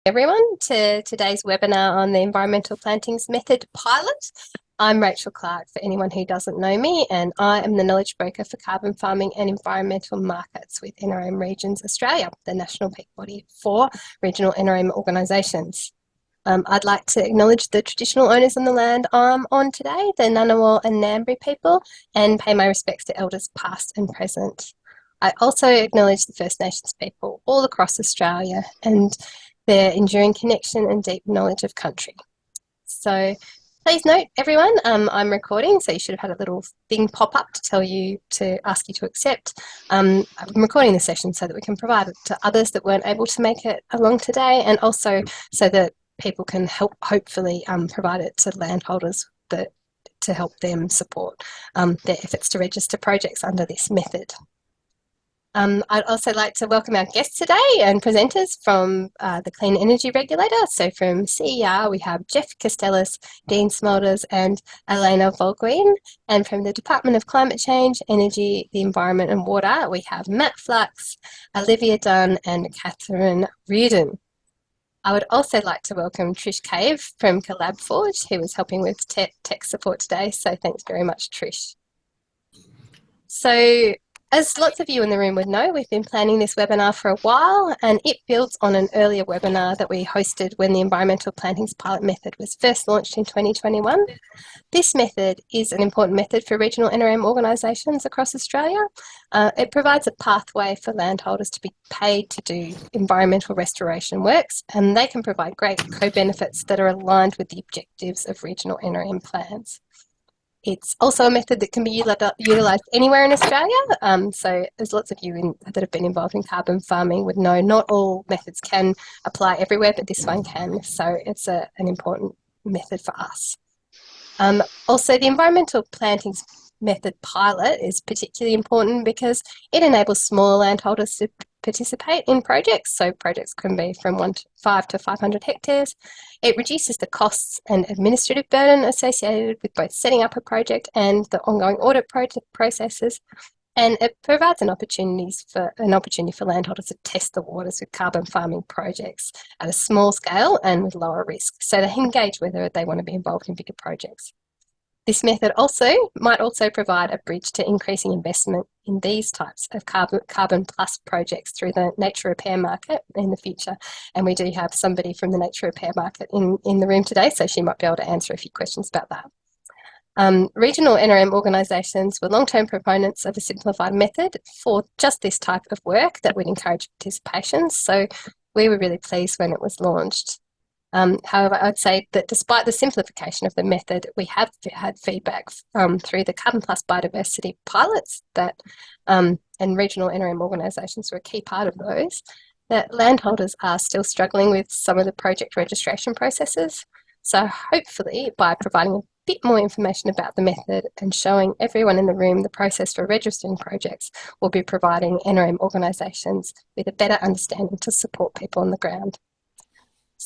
Everyone to today's webinar on the Environmental Plantings Method Pilot. I'm Rachel Clarke, for anyone who doesn't know me, and I am the Knowledge Broker for Carbon Farming and Environmental Markets with NRM Regions Australia, the national peak body for regional NRM organisations. I'd like to acknowledge the traditional owners on the land I'm on today, the Ngunnawal and Ngambri people, and pay my respects to elders past and present. I also acknowledge the First Nations people all across Australia and their enduring connection and deep knowledge of country. So please note, everyone, I'm recording, so you should have had a little thing pop up to tell you to ask you to accept. I'm recording the session so that we can provide it to others that weren't able to make it along today, and also so that people can hopefully provide it to landholders to help them support their efforts to register projects under this method. I'd also like to welcome our guests today and presenters from the Clean Energy Regulator. So from CER, we have Jeff Castellas, Dean Smeulders and Elena Volguin. And from the Department of Climate Change, Energy, the Environment and Water, we have Matt Flux, Olivia Dunn and Catherine Reardon. I would also like to welcome Trish Cave from CollabForge, who is helping with tech support today. So thanks very much, Trish. So, as lots of you in the room would know, we've been planning this webinar for a while, and it builds on an earlier webinar that we hosted when the Environmental Plantings Pilot Method was first launched in 2021. This method is an important method for regional NRM organisations across Australia. It provides a pathway for landholders to be paid to do environmental restoration works, and they can provide great co-benefits that are aligned with the objectives of regional NRM plans. It's also a method that can be utilised anywhere in Australia. So as lots of you that have been involved in carbon farming would know, not all methods can apply everywhere, but this one can. So it's an important method for us. Also, the Environmental Plantings Method Pilot is particularly important because it enables small landholders to participate in projects. So projects can be from 5 to 500 hectares. It reduces the costs and administrative burden associated with both setting up a project and the ongoing audit processes. And it provides an opportunity for landholders to test the waters with carbon farming projects at a small scale and with lower risk, so they engage whether they want to be involved in bigger projects. This method might also provide a bridge to increasing investment in these types of carbon plus projects through the nature repair market in the future. And we do have somebody from the nature repair market in the room today, so she might be able to answer a few questions about that. Regional NRM organisations were long-term proponents of a simplified method for just this type of work that would encourage participation. So we were really pleased when it was launched. However, I'd say that despite the simplification of the method, we have had feedback through the Carbon Plus Biodiversity pilots that, and regional NRM organisations were a key part of those, that landholders are still struggling with some of the project registration processes. So hopefully by providing a bit more information about the method and showing everyone in the room the process for registering projects, we'll be providing NRM organisations with a better understanding to support people on the ground.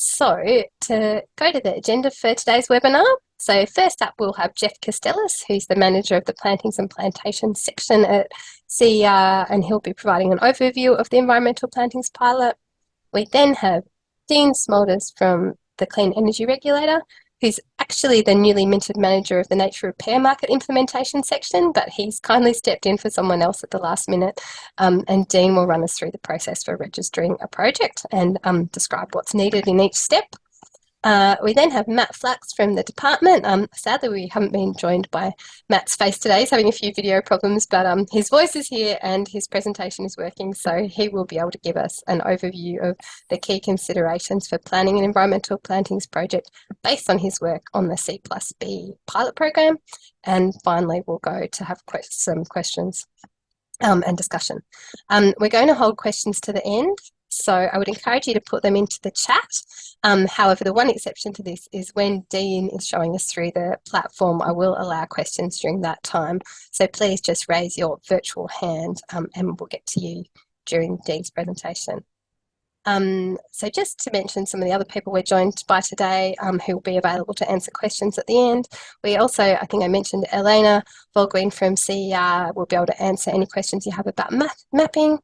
So to go to the agenda for today's webinar, so first up we'll have Jeff Castellas, who's the manager of the Plantings and Plantations section at CER, and he'll be providing an overview of the Environmental Plantings Pilot. We then have Dean Smeulders from the Clean Energy Regulator, who's actually the newly minted manager of the Nature Repair Market Implementation section, but he's kindly stepped in for someone else at the last minute. And Dean will run us through the process for registering a project and describe what's needed in each step. We then have Matt Flux from the department. Sadly, we haven't been joined by Matt's face today. He's having a few video problems, but his voice is here and his presentation is working, so he will be able to give us an overview of the key considerations for planning an environmental plantings project based on his work on the C+B pilot program. And finally, we'll go to have some questions and discussion. We're going to hold questions to the end, so I would encourage you to put them into the chat. However, the one exception to this is when Dean is showing us through the platform, I will allow questions during that time. So please just raise your virtual hand and we'll get to you during Dean's presentation. So just to mention some of the other people we're joined by today who will be available to answer questions at the end. We also, I think I mentioned Elena Volguin from CER will be able to answer any questions you have about mapping.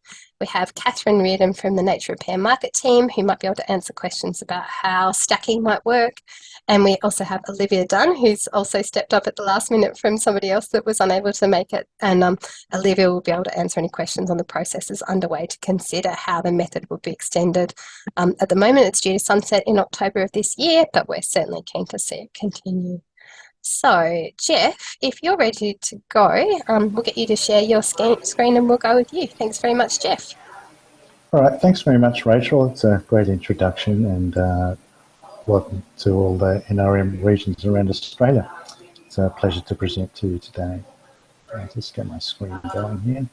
We have Catherine Reardon from the Nature Repair Market team, who might be able to answer questions about how stacking might work. And we also have Olivia Dunn, who's also stepped up at the last minute from somebody else that was unable to make it. And Olivia will be able to answer any questions on the processes underway to consider how the method will be extended. At the moment, it's due to sunset in October of this year, but we're certainly keen to see it continue. So, Jeff, if you're ready to go, we'll get you to share your screen and we'll go with you. Thanks very much, Jeff. All right, thanks very much, Rachel. It's a great introduction, and welcome to all the NRM regions around Australia. It's a pleasure to present to you today. I'll just get my screen going here.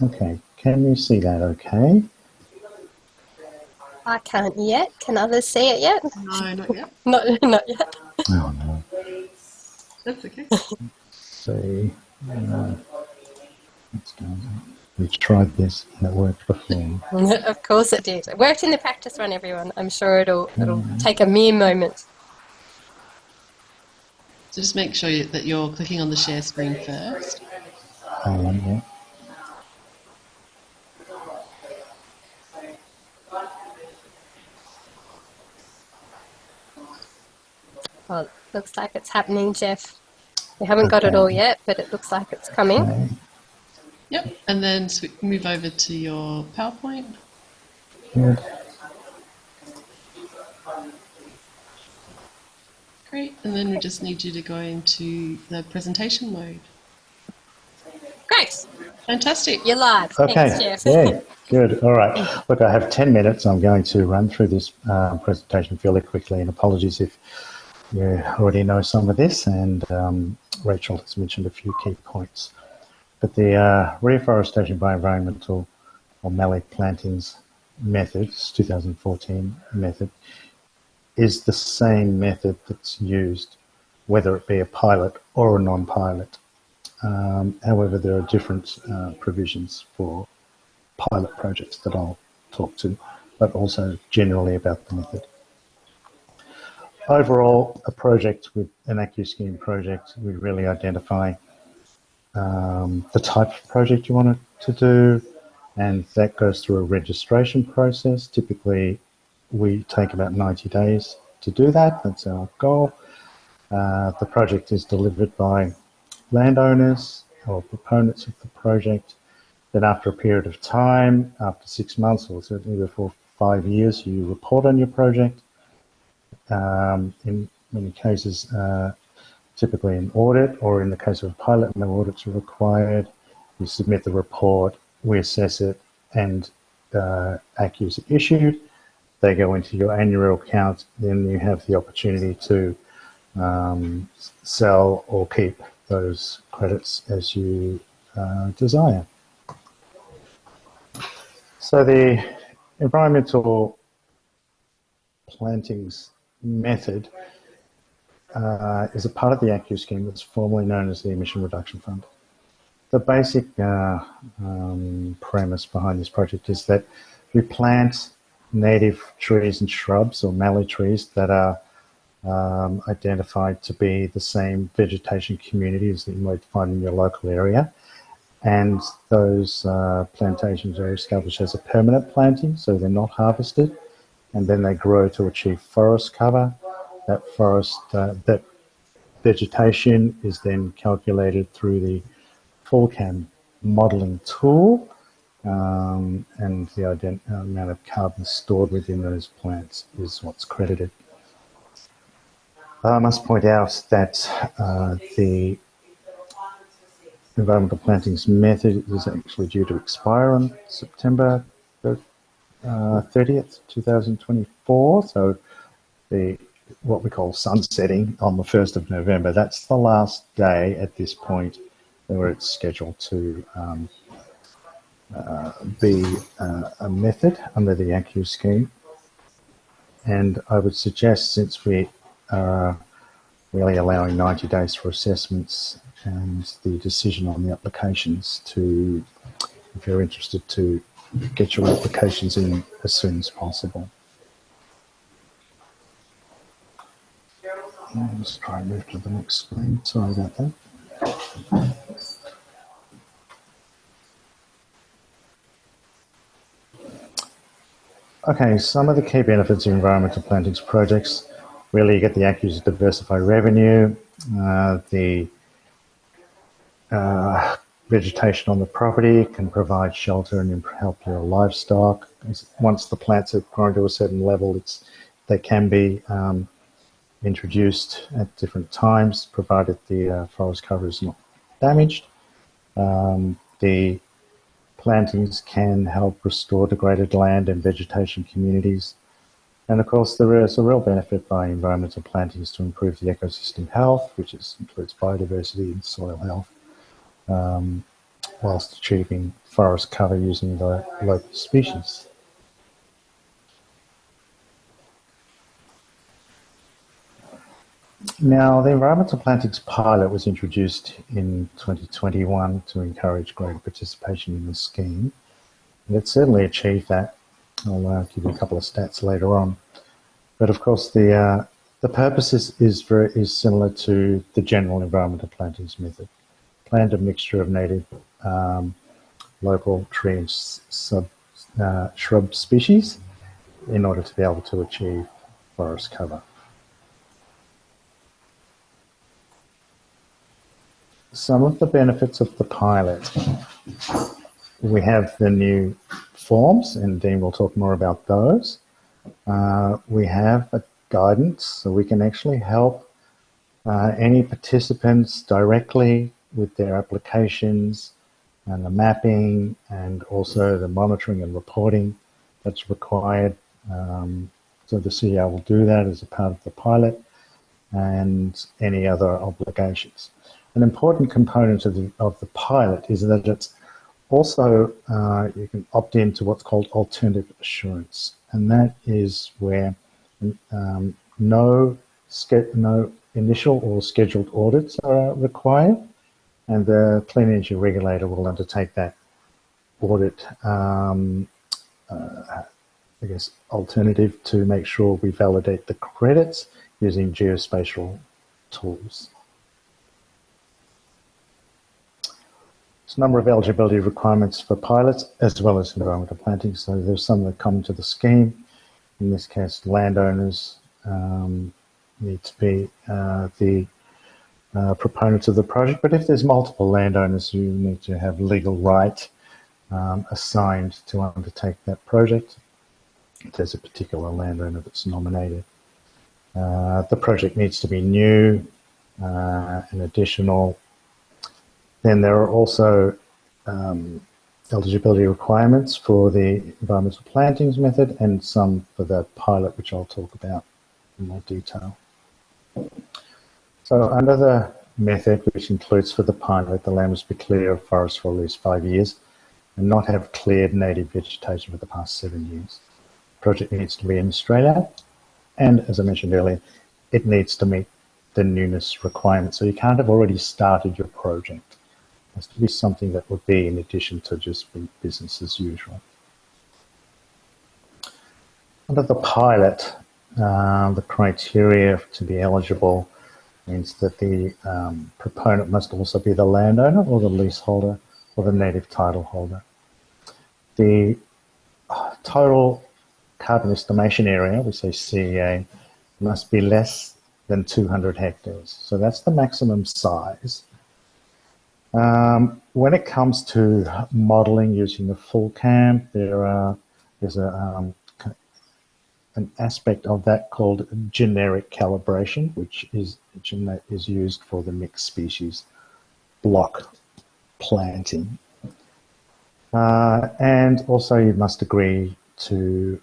Okay, can you see that okay? I can't yet. Can others see it yet? No, not yet. Not yet. Oh, no. That's okay. See, let's go. We tried this and it worked before. Of course it did. It worked in the practice run, everyone. I'm sure it'll take a mere moment. So just make sure that you're clicking on the share screen first. Yeah. Well, looks like it's happening, Jeff. We haven't got it all yet, but it looks like it's coming. Okay. Yep, and then move over to your PowerPoint. Good. Great, and then we just need you to go into the presentation mode. Great. Fantastic. You're live. Okay, Thanks, Jeff. yeah, good. All right. Look, I have 10 minutes. I'm going to run through this presentation fairly quickly, and apologies if you already know some of this, and Rachel has mentioned a few key points. But the reforestation by environmental or mallee plantings methods, 2014 method, is the same method that's used, whether it be a pilot or a non-pilot. However, there are different provisions for pilot projects that I'll talk to, but also generally about the method. Overall, a project with an AccuScheme project, we really identify the type of project you want it to do, and that goes through a registration process. Typically, we take about 90 days to do that. That's our goal. The project is delivered by landowners or proponents of the project. Then after a period of time, after 6 months or certainly before 5 years, you report on your project. In many cases, typically an audit, or in the case of a pilot, no audits are required. You submit the report, we assess it, and ACCUs are issued. They go into your annual account. Then you have the opportunity to sell or keep those credits as you desire. So the environmental plantings method is a part of the AccuScheme that's formerly known as the Emission Reduction Fund. The basic premise behind this project is that we plant native trees and shrubs or mallee trees that are identified to be the same vegetation communities that you might find in your local area. And those plantations are established as a permanent planting, so they're not harvested, and then they grow to achieve forest cover. That forest, that vegetation is then calculated through the FullCAM modelling tool, and the amount of carbon stored within those plants is what's credited. I must point out that the environmental plantings method is actually due to expire on September 30th, 2024. So what we call sunsetting on the 1st of November, that's the last day at this point where it's scheduled to be a method under the AccuScheme. And I would suggest, since we are really allowing 90 days for assessments and the decision on the applications, to, if you're interested, to get your applications in as soon as possible. Let's try and move to the next screen. Sorry about that. Okay, some of the key benefits of environmental plantings projects. Really, you get the accuracy to diversify revenue, the vegetation on the property can provide shelter and help your livestock. Once the plants have grown to a certain level, they can be introduced at different times, provided the forest cover is not damaged. The plantings can help restore degraded land and vegetation communities. And of course, there is a real benefit by environmental plantings to improve the ecosystem health, which includes biodiversity and soil health, whilst achieving forest cover using the local species. Now, the environmental plantings pilot was introduced in 2021 to encourage greater participation in the scheme. And it certainly achieved that. I'll give you a couple of stats later on. But of course, the purpose is similar to the general environmental plantings method. Plant a mixture of native, local tree and shrub species in order to be able to achieve forest cover. Some of the benefits of the pilot. We have the new forms, and Dean will talk more about those. We have a guidance, so we can actually help any participants directly with their applications and the mapping and also the monitoring and reporting that's required. So the CR will do that as a part of the pilot and any other obligations. An important component of the pilot is that it's also, you can opt into what's called alternative assurance, and that is where no initial or scheduled audits are required, and the Clean Energy Regulator will undertake that audit, I guess, alternative to make sure we validate the credits using geospatial tools. There's a number of eligibility requirements for pilots as well as environmental planting. So there's some that come to the scheme. In this case, landowners need to be the proponents of the project. But if there's multiple landowners, you need to have legal right assigned to undertake that project. If there's a particular landowner that's nominated. The project needs to be new and additional. Then there are also eligibility requirements for the environmental plantings method and some for the pilot, which I'll talk about in more detail. So under the method, which includes for the pilot, the land must be clear of forest for at least 5 years and not have cleared native vegetation for the past 7 years. The project needs to be in Australia, and as I mentioned earlier, it needs to meet the newness requirements. So you can't have already started your project. It has to be something that would be in addition to just be business as usual. Under the pilot, the criteria to be eligible means that the proponent must also be the landowner or the leaseholder or the native title holder. The total carbon estimation area, we say CEA, must be less than 200 hectares. So that's the maximum size. When it comes to modelling using the full CAM, there's an aspect of that called generic calibration, which is used for the mixed species block planting. And also you must agree to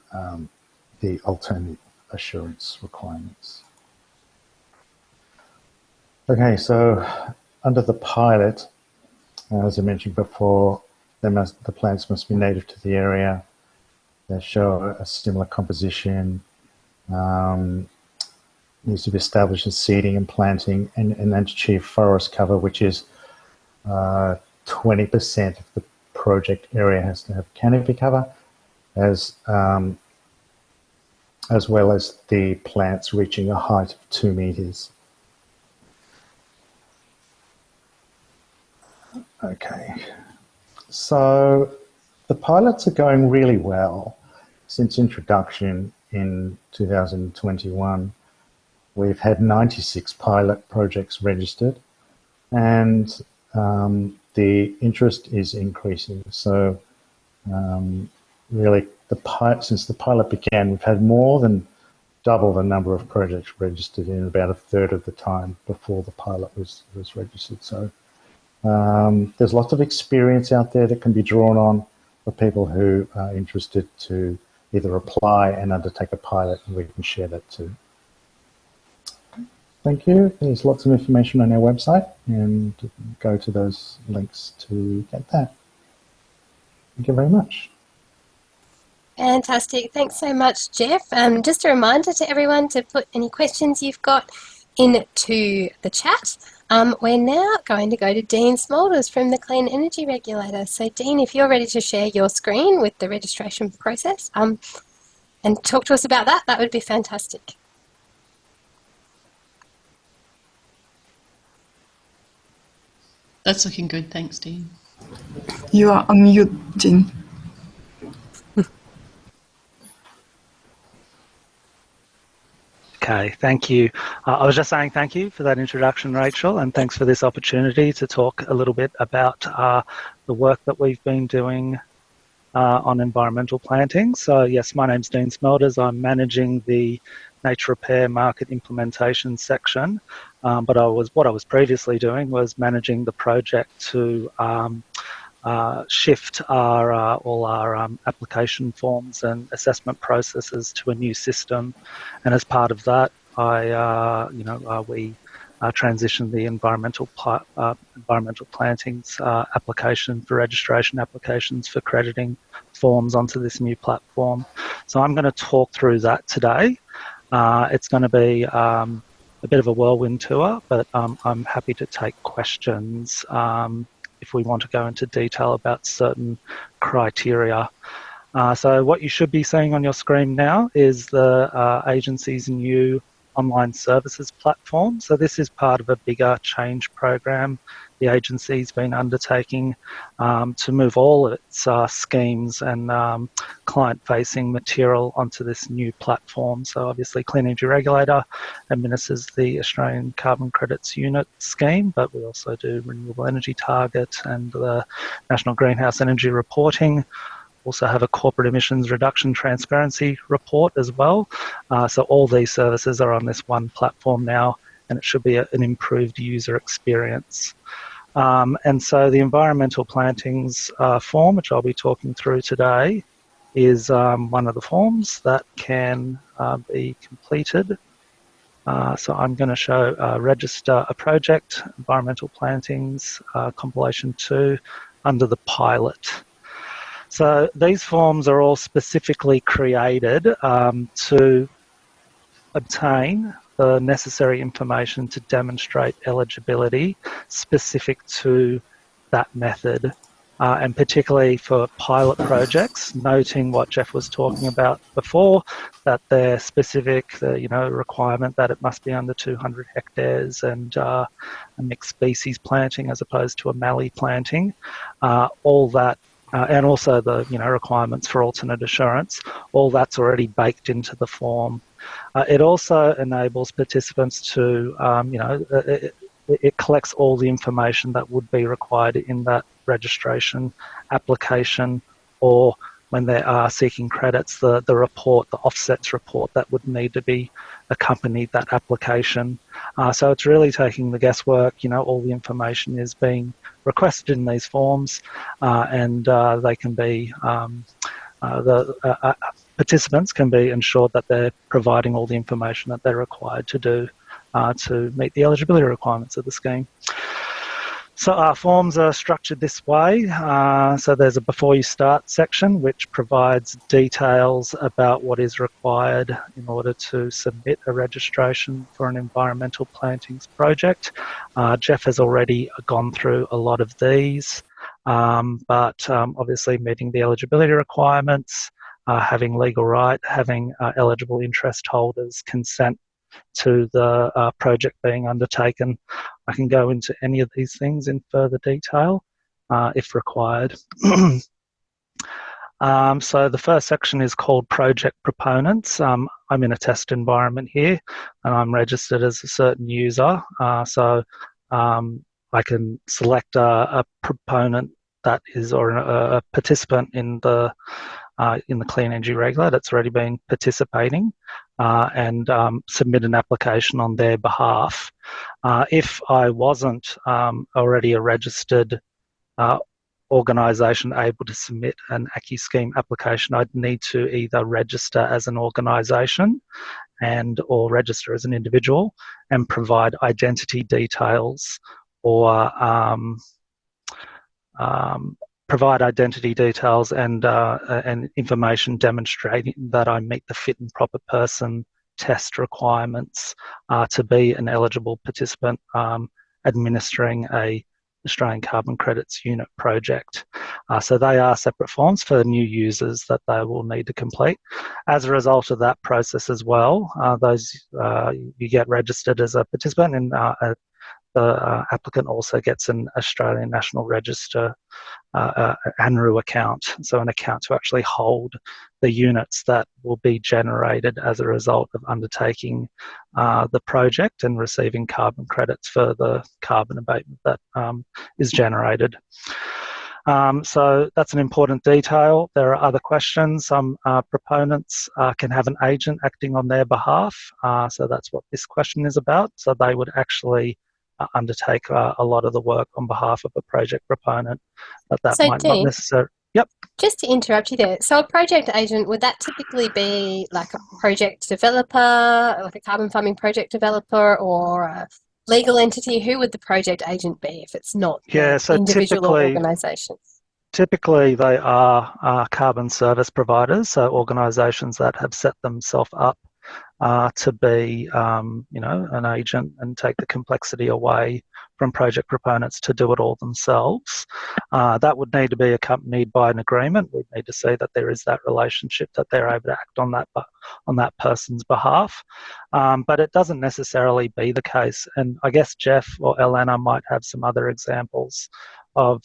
the alternative assurance requirements. Okay, so under the pilot, as I mentioned before, the plants must be native to the area. They show a similar composition, needs to be established as seeding and planting, and then achieve forest cover, which is 20% of the project area has to have canopy cover, as well as the plants reaching a height of 2 meters Okay. So the pilots are going really well. Since introduction in 2021, we've had 96 pilot projects registered, and the interest is increasing. So really, since the pilot began, we've had more than double the number of projects registered in about a third of the time before the pilot was registered. So there's lots of experience out there that can be drawn on for people who are interested to either apply and undertake a pilot, and we can share that too. Thank you. There's lots of information on our website, and go to those links to get that. Thank you very much. Fantastic. Thanks so much, Jeff. Just a reminder to everyone to put any questions you've got into the chat. We're now going to go to Dean Smeulders from the Clean Energy Regulator. So Dean, if you're ready to share your screen with the registration process and talk to us about that, that would be fantastic. That's looking good. Thanks, Dean. You are on mute, Jean. Okay, thank you. I was just saying thank you for that introduction, Rachel, and thanks for this opportunity to talk a little bit about the work that we've been doing on environmental planting. So yes, my name's Dean Smeulders. I'm managing the nature repair market implementation section, but what I was previously doing was managing the project to shift all our application forms and assessment processes to a new system, and as part of that, we transitioned the environmental plantings application for registration applications for crediting forms onto this new platform. So I'm going to talk through that today. It's going to be a bit of a whirlwind tour, but I'm happy to take questions if we want to go into detail about certain criteria. So what you should be seeing on your screen now is the agency's new online services platform. So this is part of a bigger change program the agency's been undertaking to move all of its schemes and client-facing material onto this new platform. So obviously Clean Energy Regulator administers the Australian Carbon Credits Unit scheme, but we also do Renewable Energy Target and the National Greenhouse Energy Reporting. Also have a corporate emissions reduction transparency report as well. So all these services are on this one platform now, and it should be an improved user experience. And so the environmental plantings form, which I'll be talking through today, is one of the forms that can be completed. So I'm going to show register a project, environmental plantings, compilation 2, under the pilot. So these forms are all specifically created to obtain the necessary information to demonstrate eligibility specific to that method. And particularly for pilot projects, noting what Jeff was talking about before, that they're specific, the requirement that it must be under 200 hectares and a mixed species planting as opposed to a mallee planting, all that. And also the requirements for alternate assurance, all that's already baked into the form. It also enables participants to, it collects all the information that would be required in that registration application, or when they are seeking credits, the report, the offsets report that would need to be accompanied that application. So it's really taking the guesswork, all the information is being requested in these forms, and they can be, participants can be ensured that they're providing all the information that they're required to do to meet the eligibility requirements of the scheme. So our forms are structured this way. So there's a before you start section, which provides details about what is required in order to submit a registration for an environmental plantings project. Jeff has already gone through a lot of these, but obviously meeting the eligibility requirements, having legal right, having eligible interest holders consent to the project being undertaken. I can go into any of these things in further detail if required. So the first section is called Project Proponents. I'm in a test environment here, and I'm registered as a certain user. So I can select a proponent that is, or a participant in the Clean Energy Regulator that's already been participating, and submit an application on their behalf. If I wasn't already a registered organisation able to submit an AccuScheme application, I'd need to either register as an organisation or register as an individual and provide identity details, or provide identity details and information demonstrating that I meet the fit and proper person test requirements to be an eligible participant administering a Australian Carbon Credits Unit project. So they are separate forms for new users that they will need to complete. As a result of that process as well, you get registered as a participant, and the applicant also gets an Australian National Register ANRU account, so an account to actually hold the units that will be generated as a result of undertaking the project and receiving carbon credits for the carbon abatement that is generated. So that's an important detail. There are other questions. Some proponents can have an agent acting on their behalf, so that's what this question is about. So they would actually undertake a lot of the work on behalf of a project proponent, but that So, might not Dean, necessarily. Yep. just to interrupt you there, so a project agent, would that typically be like a project developer, like a carbon farming project developer, or a legal entity? Who would the project agent be if it's not So individual or organisation? Typically, they are carbon service providers, so organisations that have set themselves up to be, an agent and take the complexity away from project proponents to do it all themselves. That would need to be accompanied by an agreement. We'd need to see that there is that relationship, that they're able to act on that person's behalf. But it doesn't necessarily be the case. And I guess Jeff or Elena might have some other examples of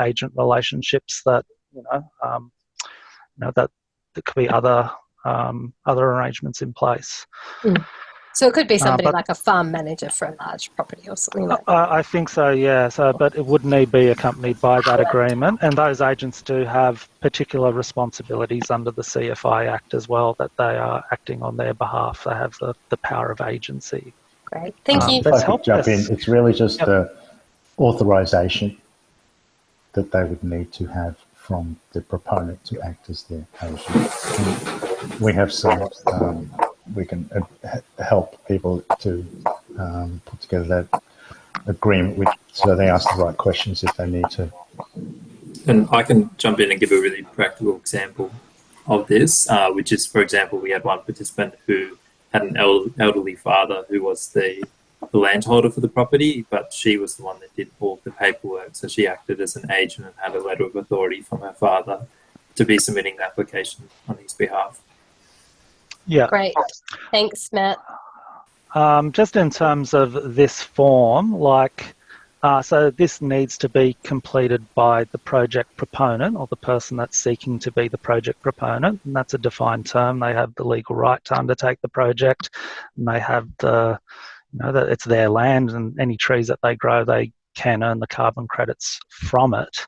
agent relationships that that there could be other arrangements in place. So it could be somebody like a farm manager for a large property or something like that. I think so, yeah. But it would need to be accompanied by that agreement, and those agents do have particular responsibilities under the CFI Act as well, that they are acting on their behalf. They have the power of agency. Great, thank you. If I could jump in, it's really just the authorisation that they would need to have from the proponent to act as their agent. We have some, we can help people to put together that agreement so they ask the right questions if they need to. And I can jump in and give a really practical example of this, which is, for example, we had one participant who had an elderly father who was the landholder for the property, but she was the one that did all the paperwork. So she acted as an agent and had a letter of authority from her father to be submitting the application on his behalf. Yeah. Great. Thanks, Matt. Just in terms of this form, so this needs to be completed by the project proponent or the person that's seeking to be the project proponent, and that's a defined term. They have the legal right to undertake the project, and they have that it's their land, and any trees that they grow, they can earn the carbon credits from it.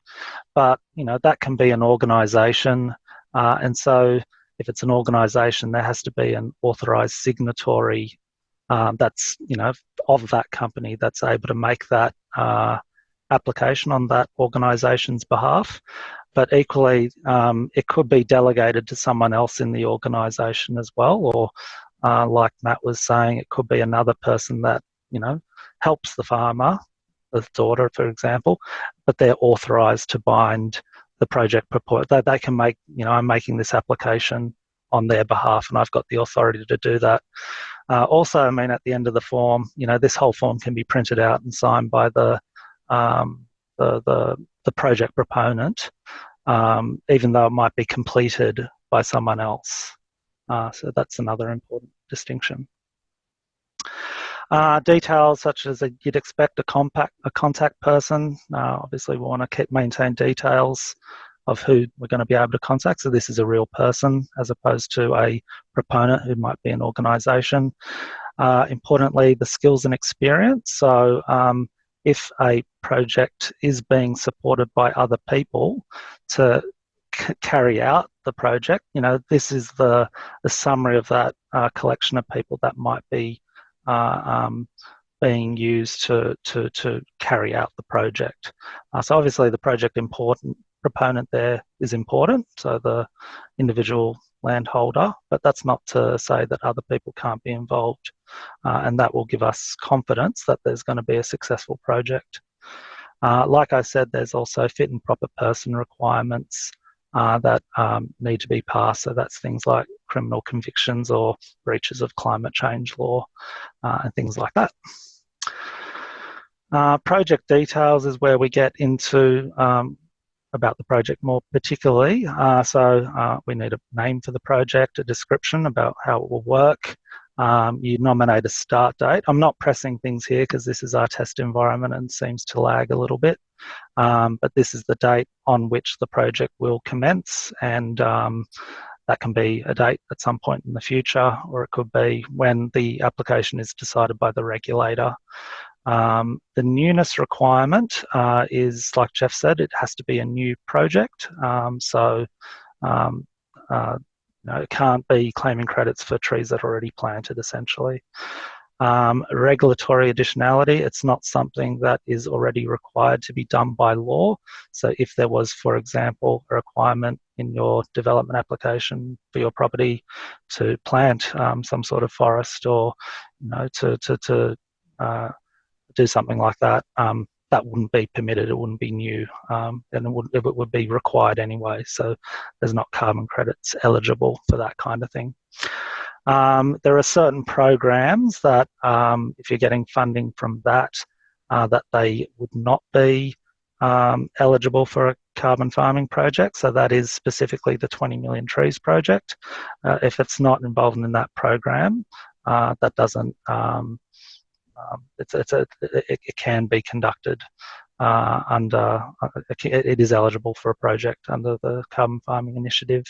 But that can be an organisation, and so if it's an organisation, there has to be an authorised signatory that's of that company that's able to make that application on that organisation's behalf. But equally, it could be delegated to someone else in the organisation as well, or like Matt was saying, it could be another person that helps the farmer, the daughter, for example, but they're authorised to bind the project proponent. They can make, I'm making this application on their behalf, and I've got the authority to do that. Also, at the end of the form, this whole form can be printed out and signed by the project proponent, even though it might be completed by someone else. So that's another important distinction. Details such as you'd expect a contact person. Obviously, we want to maintain details of who we're going to be able to contact. So this is a real person as opposed to a proponent who might be an organisation. Importantly, the skills and experience. So if a project is being supported by other people to carry out the project, this is the summary of that collection of people that might be being used to carry out the project. So obviously the project proponent there is important, so the individual landholder, but that's not to say that other people can't be involved, and that will give us confidence that there's going to be a successful project. Like I said, there's also fit and proper person requirements that need to be passed, so that's things like criminal convictions or breaches of climate change law and things like that. Project details is where we get into about the project more particularly. So we need a name for the project, a description about how it will work. You nominate a start date. I'm not pressing things here because this is our test environment and seems to lag a little bit. But this is the date on which the project will commence, and that can be a date at some point in the future, or it could be when the application is decided by the regulator. The newness requirement is, like Jeff said, it has to be a new project. It can't be claiming credits for trees that are already planted, essentially. Regulatory additionality, it's not something that is already required to be done by law. So if there was, for example, a requirement in your development application for your property to plant some sort of forest, or to do something like that, that wouldn't be permitted, it wouldn't be new, and it would be required anyway, so there's not carbon credits eligible for that kind of thing. There are certain programs that, if you're getting funding from that they would not be eligible for a carbon farming project, so that is specifically the 20 million trees project. If it's not involved in that program, that doesn't it can be conducted under, it is eligible for a project under the Carbon Farming Initiative.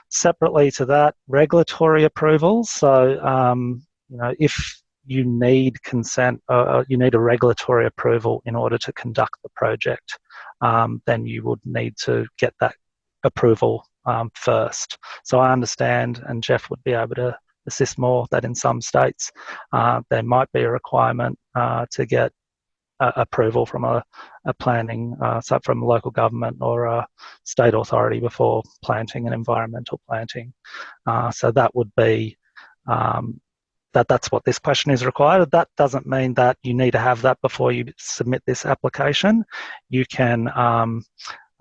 Separately to that, regulatory approvals. So, if you need consent, you need a regulatory approval in order to conduct the project, then you would need to get that approval first. So I understand, and Jeff would be able to assist more, that in some states there might be a requirement to get approval from a planning, so from a local government or a state authority before planting and environmental planting. So that would be, that's what this question is required. That doesn't mean that you need to have that before you submit this application. You can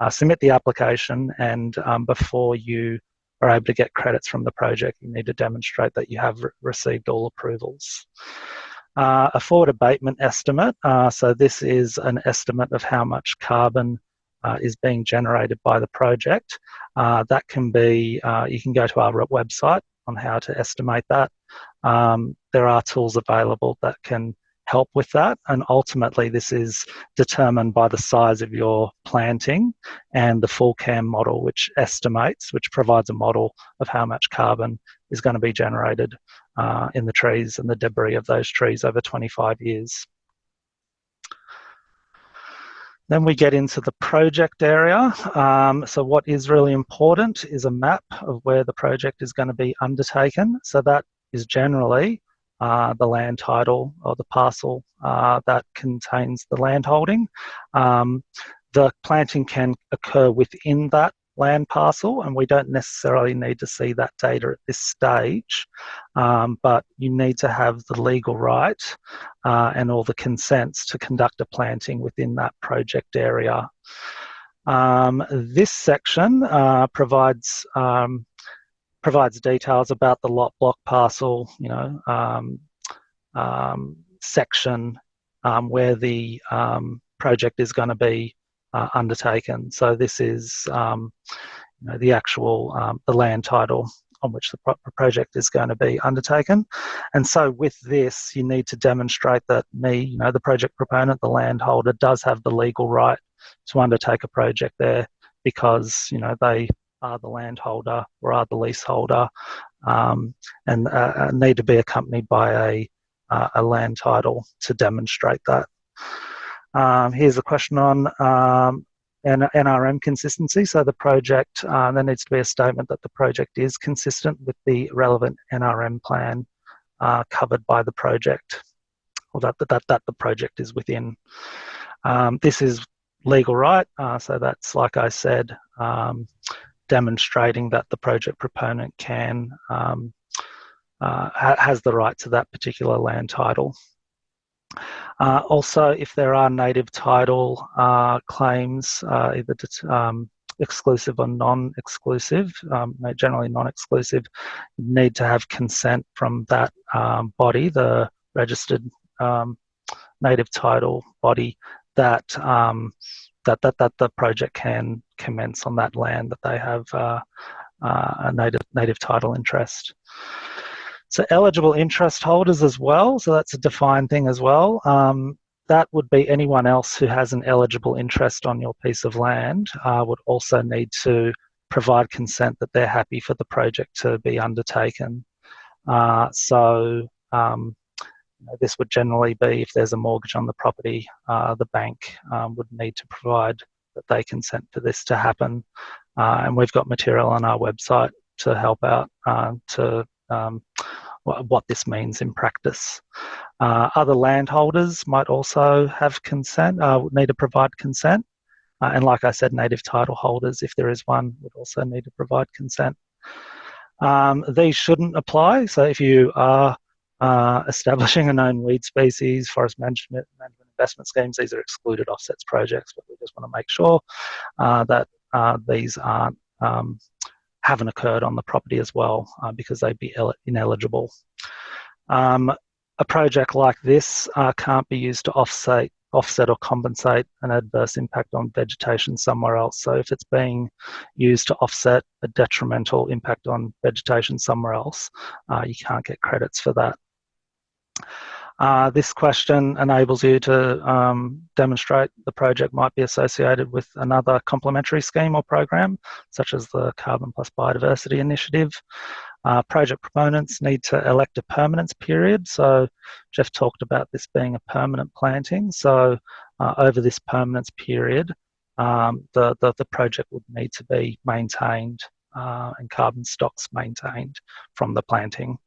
submit the application, and before you are able to get credits from the project, you need to demonstrate that you have received all approvals. A forward abatement estimate. So this is an estimate of how much carbon is being generated by the project. That can be, you can go to our website on how to estimate that. There are tools available that can help with that, and ultimately this is determined by the size of your planting and the full cam model, which provides a model of how much carbon is going to be generated in the trees and the debris of those trees over 25 years. Then we get into the project area. So what is really important is a map of where the project is going to be undertaken. So that is generally the land title or the parcel that contains the land holding. The planting can occur within that land parcel, and we don't necessarily need to see that data at this stage, but you need to have the legal right and all the consents to conduct a planting within that project area. This section provides details about the lot, block, parcel, section where the project is going to be undertaken. So this is the actual the land title on which the project is going to be undertaken. And so with this, you need to demonstrate that the project proponent, the landholder, does have the legal right to undertake a project there because, they are the landholder or are the leaseholder, and need to be accompanied by a land title to demonstrate that. Here's a question on NRM consistency. So the project, there needs to be a statement that the project is consistent with the relevant NRM plan covered by the project, or that the project is within. This is legal right, so that's, like I said, demonstrating that the project proponent has the right to that particular land title. Also, if there are native title claims, either exclusive or non-exclusive, generally non-exclusive, you need to have consent from that body, the registered native title body, that the project can commence on that land that they have a native title interest. So eligible interest holders as well, so that's a defined thing as well. That would be anyone else who has an eligible interest on your piece of land would also need to provide consent that they're happy for the project to be undertaken. This would generally be if there's a mortgage on the property, the bank would need to provide that they consent for this to happen. And we've got material on our website to help out what this means in practice. Other landholders might also have consent, need to provide consent. And like I said, native title holders, if there is one, would also need to provide consent. These shouldn't apply. So if you are establishing a known weed species, forest management investment schemes, these are excluded offsets projects, but we just want to make sure that these haven't occurred on the property as well, because they'd be ineligible. A project like this can't be used to offset or compensate an adverse impact on vegetation somewhere else. So if it's being used to offset a detrimental impact on vegetation somewhere else, you can't get credits for that. This question enables you to demonstrate the project might be associated with another complementary scheme or program, such as the Carbon Plus Biodiversity Initiative. Project proponents need to elect a permanence period. So Jeff talked about this being a permanent planting. So over this permanence period, the project would need to be maintained and carbon stocks maintained from the planting.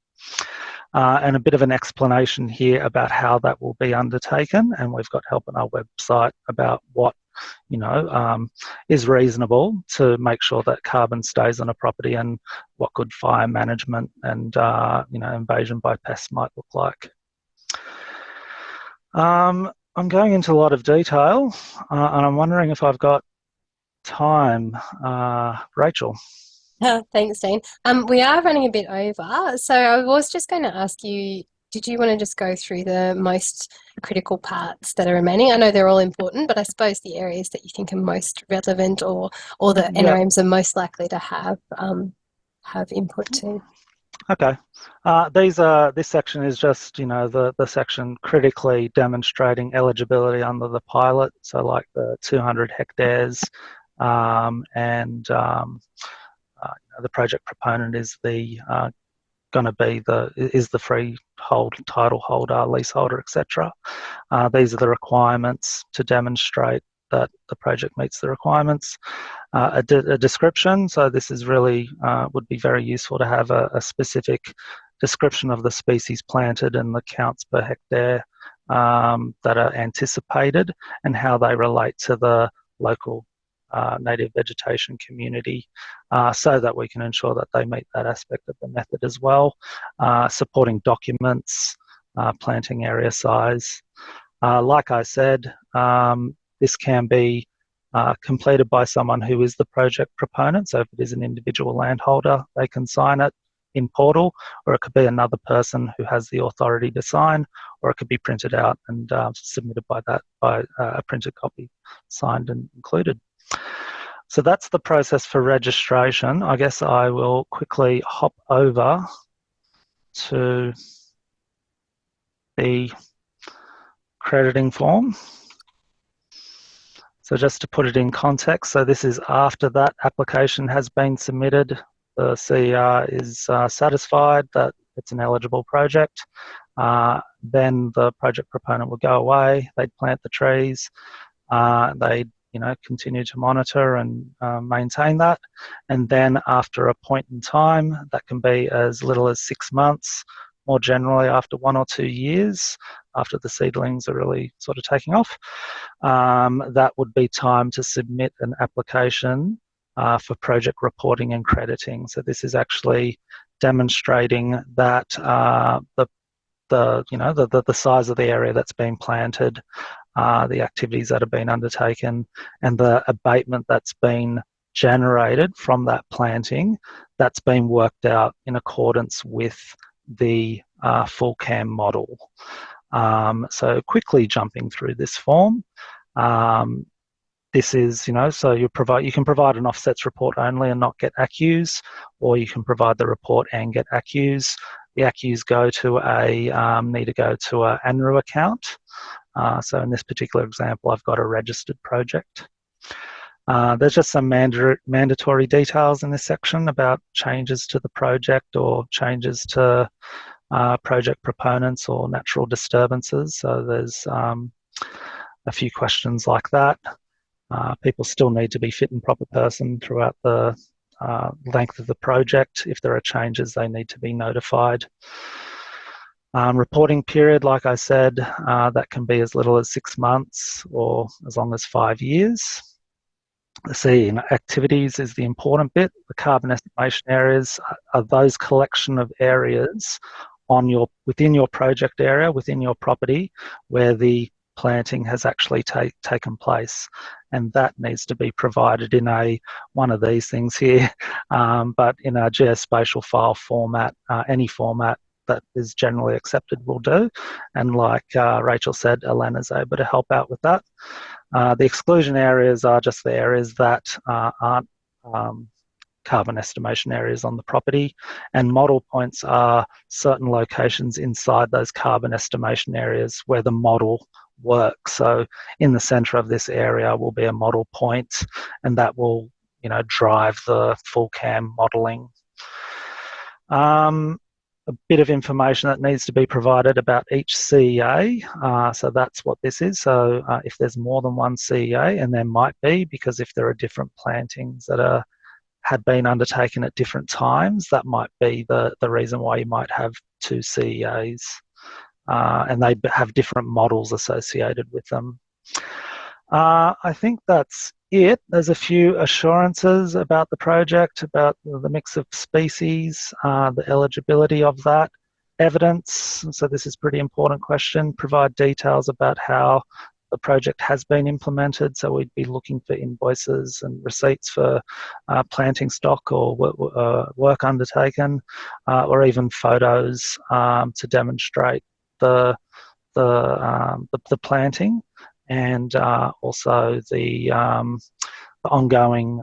And a bit of an explanation here about how that will be undertaken, and we've got help on our website about what is reasonable to make sure that carbon stays on a property, and what good fire management and invasion by pests might look like. I'm going into a lot of detail, and I'm wondering if I've got time. Rachel. Thanks, Dean. We are running a bit over, so I was just going to ask you, did you want to just go through the most critical parts that are remaining? I know they're all important, but I suppose the areas that you think are most relevant or the NRMs are most likely to have input to. Okay. This section is just, the section critically demonstrating eligibility under the pilot, so like the 200 hectares, and the project proponent is the freehold title holder, leaseholder, etc. These are the requirements to demonstrate that the project meets the requirements. A description, so this is really would be very useful to have a specific description of the species planted and the counts per hectare that are anticipated and how they relate to the local native vegetation community, so that we can ensure that they meet that aspect of the method as well. Supporting documents, planting area size. Like I said, this can be completed by someone who is the project proponent. So if it is an individual landholder, they can sign it in portal, or it could be another person who has the authority to sign, or it could be printed out and submitted by a printed copy, signed and included. So that's the process for registration. I guess I will quickly hop over to the crediting form. So just to put it in context, so this is after that application has been submitted, the CER is satisfied that it's an eligible project. Then the project proponent will go away, they'd plant the trees, they'd continue to monitor and maintain that. And then after a point in time, that can be as little as 6 months, more generally after 1 or 2 years, after the seedlings are really sort of taking off, that would be time to submit an application for project reporting and crediting. So this is actually demonstrating that the size of the area that's been planted, the activities that have been undertaken, and the abatement that's been generated from that planting, that's been worked out in accordance with the full CAM model. So quickly jumping through this form, this is, so you can provide an offsets report only and not get ACCUs, or you can provide the report and get ACCUs. The ACCUs need to go to a ANRU account. So in this particular example, I've got a registered project. There's just some mandatory details in this section about changes to the project or changes to project proponents or natural disturbances. So there's a few questions like that. People still need to be fit and proper person throughout the length of the project. If there are changes, they need to be notified. Reporting period, like I said, that can be as little as 6 months or as long as 5 years. Activities is the important bit. The carbon estimation areas are those collection of areas within your project area, within your property, where the planting has actually taken place, and that needs to be provided in one of these things here, but in a geospatial file format. Any format that is generally accepted will do, and like Rachel said, Elena's able to help out with that. The exclusion areas are just the areas that aren't carbon estimation areas on the property, and model points are certain locations inside those carbon estimation areas where the model works. So in the centre of this area will be a model point, and that will drive the full CAM modelling. A bit of information that needs to be provided about each CEA. So that's what this is. So if there's more than one CEA, and there might be, because if there are different plantings that had been undertaken at different times, that might be the reason why you might have 2 CEAs. And they have different models associated with them. I think that's it. There's a few assurances about the project, about the mix of species, the eligibility of that, evidence. So this is a pretty important question. Provide details about how the project has been implemented. So we'd be looking for invoices and receipts for planting stock or work undertaken, or even photos to demonstrate the planting, and also the ongoing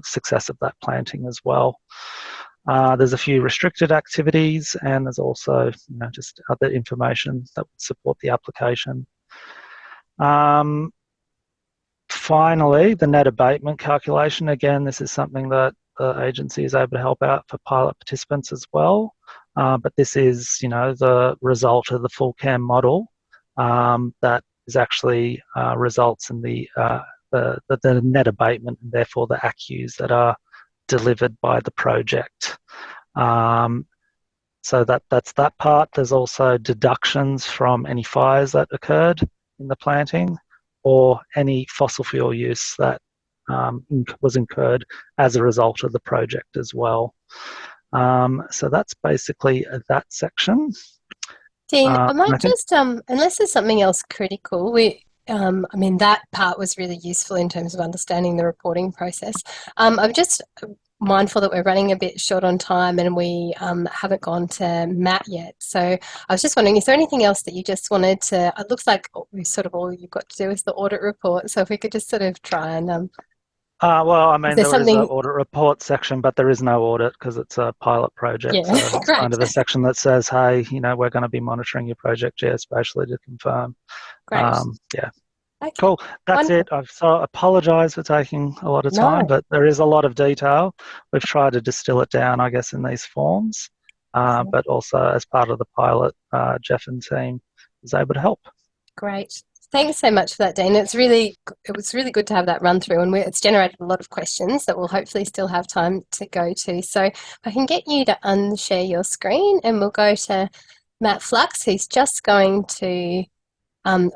success of that planting as well. There's a few restricted activities, and there's also just other information that would support the application. Finally, the net abatement calculation. Again, this is something that the agency is able to help out for pilot participants as well. But this is, the result of the full CAM model that is actually results in the net abatement, and therefore the ACCUs that are delivered by the project. So that's that part. There's also deductions from any fires that occurred in the planting, or any fossil fuel use that was incurred as a result of the project as well. So that's basically that section. Dean, I might just, unless there's something else critical, I mean, that part was really useful in terms of understanding the reporting process. I'm just mindful that we're running a bit short on time, and we haven't gone to Matt yet. So I was just wondering, is there anything else that you just wanted to, it looks like sort of all you've got to do is the audit report. So if we could just sort of try and Well, I Is mean, there there is an something? audit report section, but there is no audit because it's a pilot project. Yeah, So it's great. kind of a section that says, hey, we're going to be monitoring your project geospatially to confirm. Great. Yeah. Okay. Cool. That's Wonderful. it. I apologise for taking a lot of No. time, but there is a lot of detail. We've tried to distill it down, I guess, in these forms, but also as part of the pilot, Jeff and team was able to help. Great. Thanks so much for that, Dean. It was really good to have that run through, and it's generated a lot of questions that we'll hopefully still have time to go to. So if I can get you to unshare your screen, and we'll go to Matt Flux, who's just going to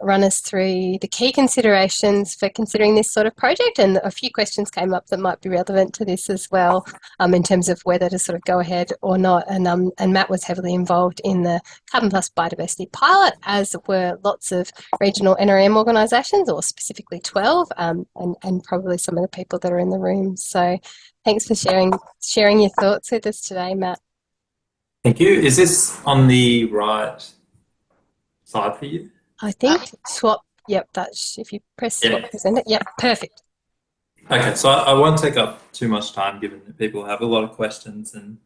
run us through the key considerations for considering this sort of project, and a few questions came up that might be relevant to this as well, in terms of whether to sort of go ahead or not. And Matt was heavily involved in the Carbon Plus Biodiversity pilot, as were lots of regional NRM organisations, or specifically 12, and probably some of the people that are in the room. So thanks for sharing your thoughts with us today, Matt. Thank you. Is this on the right side for you? I think swap. Yep, that's if you press swap, present it. Yep, perfect. Okay, so I won't take up too much time, given that people have a lot of questions and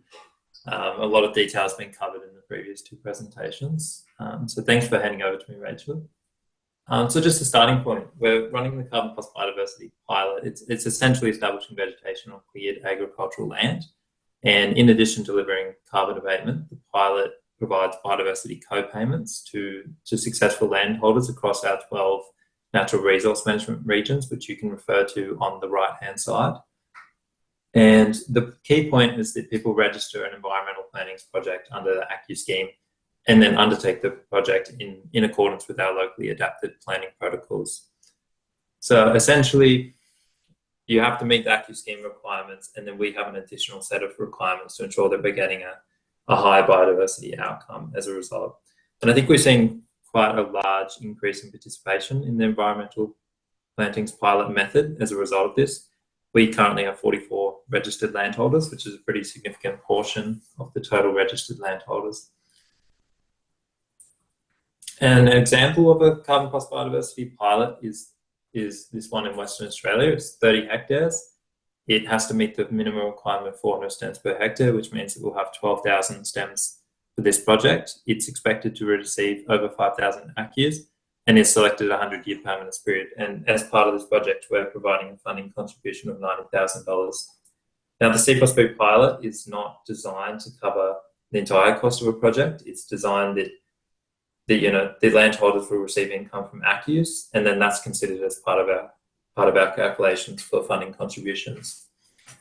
a lot of detail has been covered in the previous two presentations. So thanks for handing over to me, Rachel. So just a starting point, we're running the Carbon Plus Biodiversity pilot. It's essentially establishing vegetation on cleared agricultural land. And in addition to delivering carbon abatement, the pilot provides biodiversity co-payments to successful landholders across our 12 natural resource management regions, which you can refer to on the right-hand side. And the key point is that people register an environmental planning project under the ACCU scheme and then undertake the project in accordance with our locally adapted planning protocols. So essentially, you have to meet the ACCU scheme requirements, and then we have an additional set of requirements to ensure that we're getting a high biodiversity outcome as a result. And I think we're seeing quite a large increase in participation in the environmental plantings pilot method as a result of this. We currently have 44 registered landholders, which is a pretty significant portion of the total registered landholders. And an example of a Carbon Plus Biodiversity pilot is this one in Western Australia. It's 30 hectares. It has to meet the minimum requirement of 400 stems per hectare, which means it will have 12,000 stems for this project. It's expected to receive over 5,000 ACCUs and is selected a 100-year permanence period. And as part of this project, we're providing a funding contribution of $90,000. Now, the C+B pilot is not designed to cover the entire cost of a project. It's designed that the landholders will receive income from ACCUs, and then that's considered as part of our calculations for funding contributions.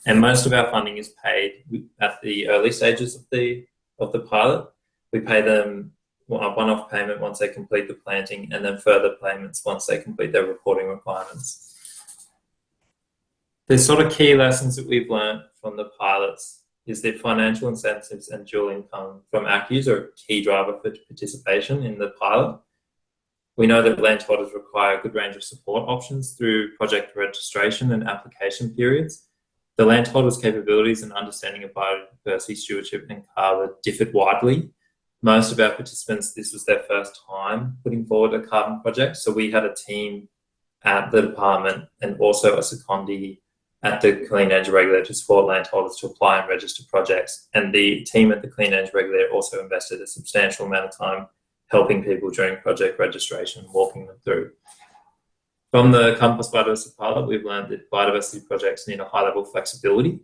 And most of our funding is paid at the early stages of the pilot. We pay them a one-off payment once they complete the planting, and then further payments once they complete their reporting requirements. The sort of key lessons that we've learned from the pilots is that financial incentives and dual income from ACCUs are a key driver for participation in the pilot. We know that landholders require a good range of support options through project registration and application periods. The landholders' capabilities and understanding of biodiversity stewardship and carbon differed widely. Most of our participants, this was their first time putting forward a carbon project. So we had a team at the department and also a secondee at the Clean Energy Regulator to support landholders to apply and register projects. And the team at the Clean Energy Regulator also invested a substantial amount of time helping people during project registration, walking them through. From the Carbon Plus Biodiversity pilot, we've learned that biodiversity projects need a high level of flexibility.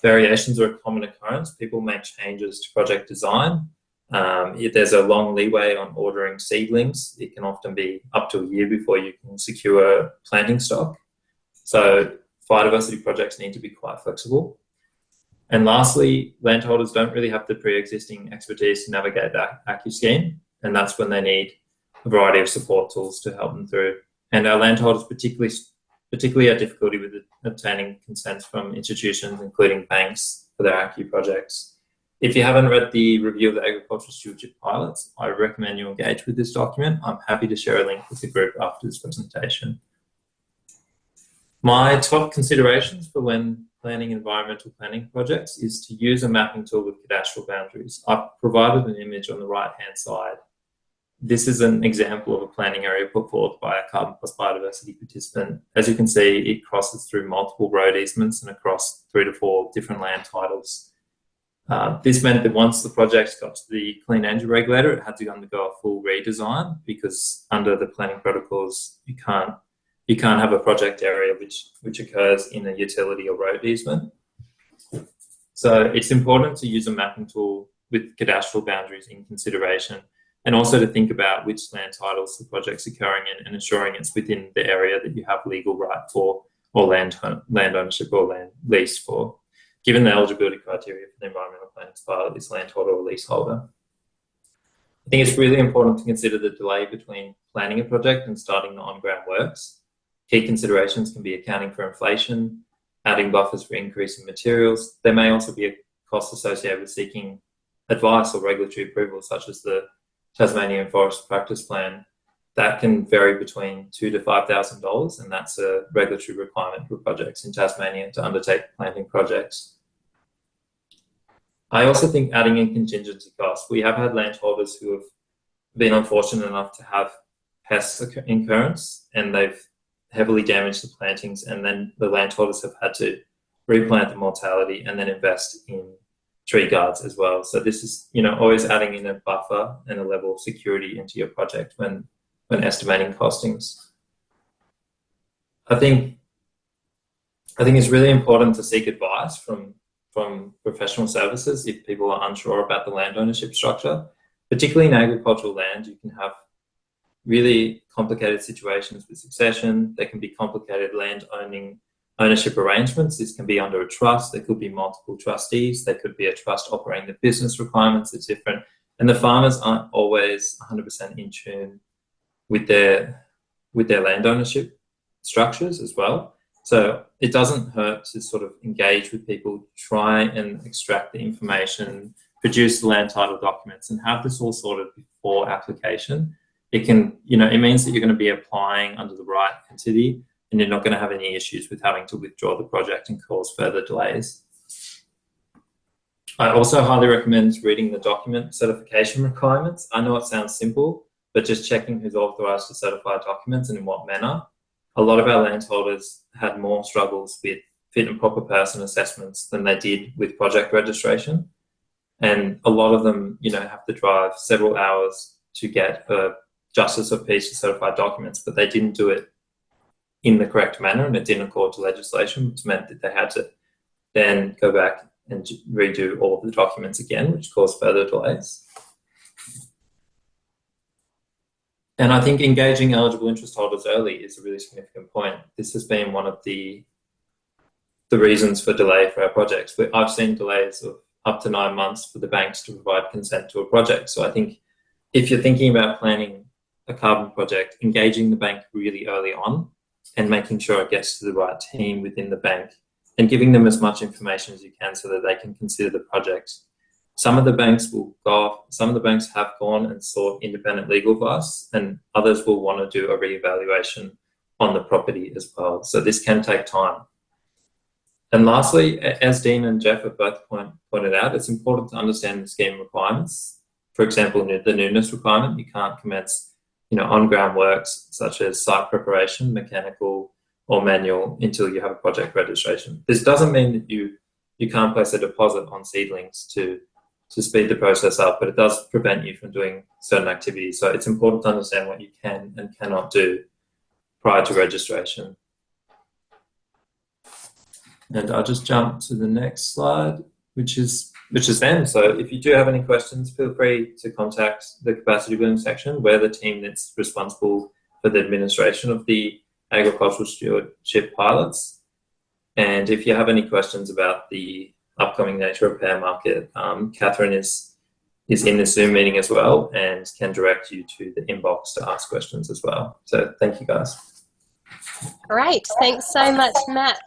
Variations are a common occurrence. People make changes to project design. There's a long leeway on ordering seedlings. It can often be up to a year before you can secure planting stock. So biodiversity projects need to be quite flexible. And lastly, landholders don't really have the pre-existing expertise to navigate that ACCU scheme, and that's when they need a variety of support tools to help them through. And our landholders particularly have difficulty with obtaining consents from institutions, including banks, for their ACCU projects. If you haven't read the review of the agricultural stewardship pilots, I recommend you engage with this document. I'm happy to share a link with the group after this presentation. My top considerations for when planning environmental planning projects is to use a mapping tool with cadastral boundaries. I've provided an image on the right-hand side this is an example of a planning area put forward by a carbon plus biodiversity participant. As you can see, it crosses through multiple road easements and across 3 to 4 different land titles. This meant that once the project got to the Clean Energy Regulator, it had to undergo a full redesign, because under the planning protocols, you can't have a project area which occurs in a utility or road easement. So it's important to use a mapping tool with cadastral boundaries in consideration, and also to think about which land titles the project's occurring in and ensuring it's within the area that you have legal right for, or land ownership or land lease for, given the eligibility criteria for the environmental planning's pilot is landholder or leaseholder. I think it's really important to consider the delay between planning a project and starting the on-ground works. Key considerations can be accounting for inflation, adding buffers for increasing materials. There may also be a cost associated with seeking advice or regulatory approval, such as the Tasmanian Forest Practice Plan. That can vary between $2,000 to $5,000, and that's a regulatory requirement for projects in Tasmania to undertake planting projects. I also think adding in contingency costs. We have had landholders who have been unfortunate enough to have pest occurrence, and they've heavily damaged the plantings, and then the landholders have had to replant the mortality and then invest in tree guards as well. So this is, always adding in a buffer and a level of security into your project when estimating costings. I think it's really important to seek advice from professional services if people are unsure about the land ownership structure. Particularly in agricultural land, you can have really complicated situations with succession. There can be complicated land ownership arrangements. This can be under a trust. There could be multiple trustees. There could be a trust operating the business requirements. It's different. And the farmers aren't always 100% in tune with their land ownership structures as well. So it doesn't hurt to sort of engage with people, try and extract the information, produce the land title documents, and have this all sorted before application. It means that you're going to be applying under the right entity, and you're not going to have any issues with having to withdraw the project and cause further delays. I also highly recommend reading the document certification requirements. I know it sounds simple, but just checking who's authorised to certify documents and in what manner. A lot of our landholders had more struggles with fit and proper person assessments than they did with project registration. And a lot of them, have to drive several hours to get a justice of peace to certify documents, but they didn't do it in the correct manner, and it didn't accord to legislation, which meant that they had to then go back and redo all of the documents again, which caused further delays. And I think engaging eligible interest holders early is a really significant point. This has been one of the reasons for delay for our projects. I've seen delays of up to 9 months for the banks to provide consent to a project. So I think if you're thinking about planning a carbon project, engaging the bank really early on and making sure it gets to the right team within the bank and giving them as much information as you can so that they can consider the project. Some of the banks have gone and sought independent legal advice, and others will want to do a reevaluation on the property as well. So this can take time. And lastly, as Dean and Jeff have both pointed out, it's important to understand the scheme requirements. For example, the newness requirement, you can't commence on-ground works such as site preparation, mechanical or manual, until you have a project registration. This doesn't mean that you can't place a deposit on seedlings to speed the process up, but it does prevent you from doing certain activities. So it's important to understand what you can and cannot do prior to registration. And I'll just jump to the next slide, which is them. So if you do have any questions, feel free to contact the capacity building section. We're the team that's responsible for the administration of the agricultural stewardship pilots. And if you have any questions about the upcoming nature repair market, Catherine is in the Zoom meeting as well and can direct you to the inbox to ask questions as well. So thank you, guys. Great, thanks so much, Matt.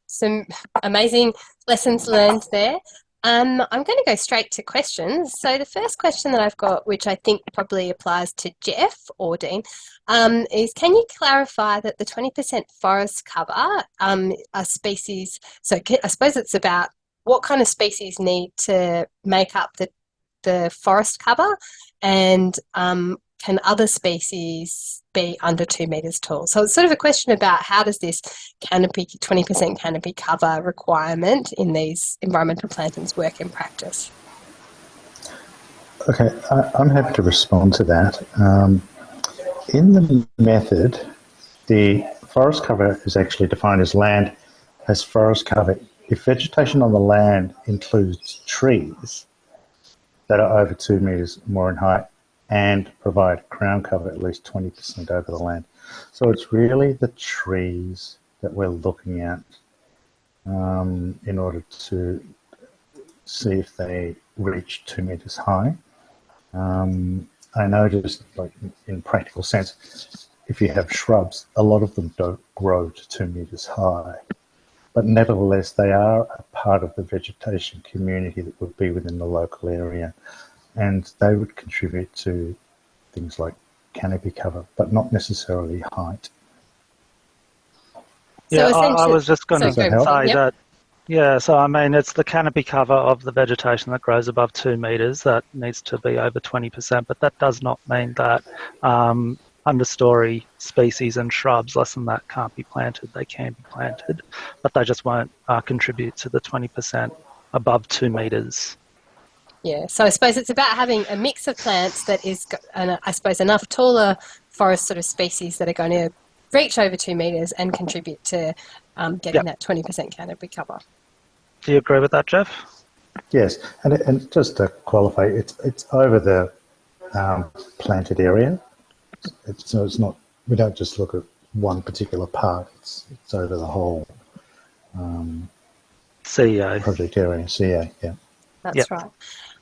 Some amazing lessons learned there. I'm going to go straight to questions. So the first question that I've got, which I think probably applies to Jeff or Dean, is can you clarify that the 20% forest cover are species, so I suppose it's about what kind of species need to make up the forest cover, and can other species be under 2 metres tall? So it's sort of a question about how does this canopy, 20% canopy cover requirement in these environmental plantings work in practice? Okay, I'm happy to respond to that. In the method, the forest cover is actually defined as land as forest cover if vegetation on the land includes trees that are over 2 metres more in height and provide crown cover at least 20% over the land. So it's really the trees that we're looking at in order to see if they reach 2 metres high. I noticed, like in practical sense, if you have shrubs, a lot of them don't grow to 2 metres high. But nevertheless, they are a part of the vegetation community that would be within the local area. And they would contribute to things like canopy cover, but not necessarily height. Yeah, So I was just going to sorry, say yep. that, yeah, so I mean, it's the canopy cover of the vegetation that grows above 2 metres that needs to be over 20%, but that does not mean that understory species and shrubs less than that can't be planted. They can be planted, but they just won't contribute to the 20% above 2 metres. Yeah, so I suppose it's about having a mix of plants that is, I suppose, enough taller forest sort of species that are going to reach over 2 metres and contribute to getting that 20% canopy cover. Do you agree with that, Jeff? Yes, and just to qualify, it's over the planted area. So it's not, we don't just look at one particular part, it's over the whole CEA. project area, CA, yeah. That's right.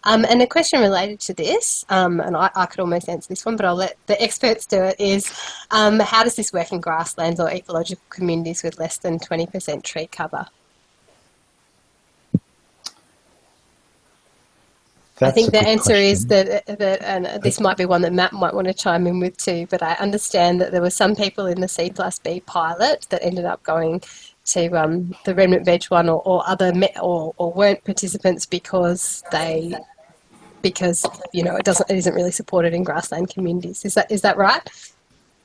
And a question related to this, and I could almost answer this one, but I'll let the experts do it, is how does this work in grasslands or ecological communities with less than 20% tree cover? I think the answer is that and this might be one that Matt might want to chime in with too, but I understand that there were some people in the C+B pilot that ended up going to the remnant veg one or other or weren't participants because you know it isn't really supported in grassland communities. Is that right?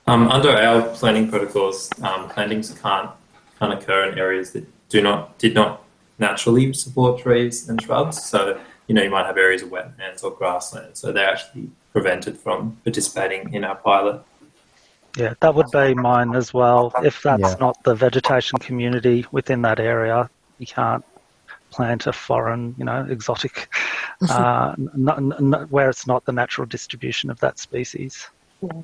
Under our planting protocols, plantings can't occur in areas that did not naturally support trees and shrubs. So you might have areas of wetlands or grasslands, so they're actually prevented from participating in our pilot. Yeah, that would be mine as well. If that's not the vegetation community within that area, you can't plant a foreign, exotic, where it's not the natural distribution of that species. Yeah.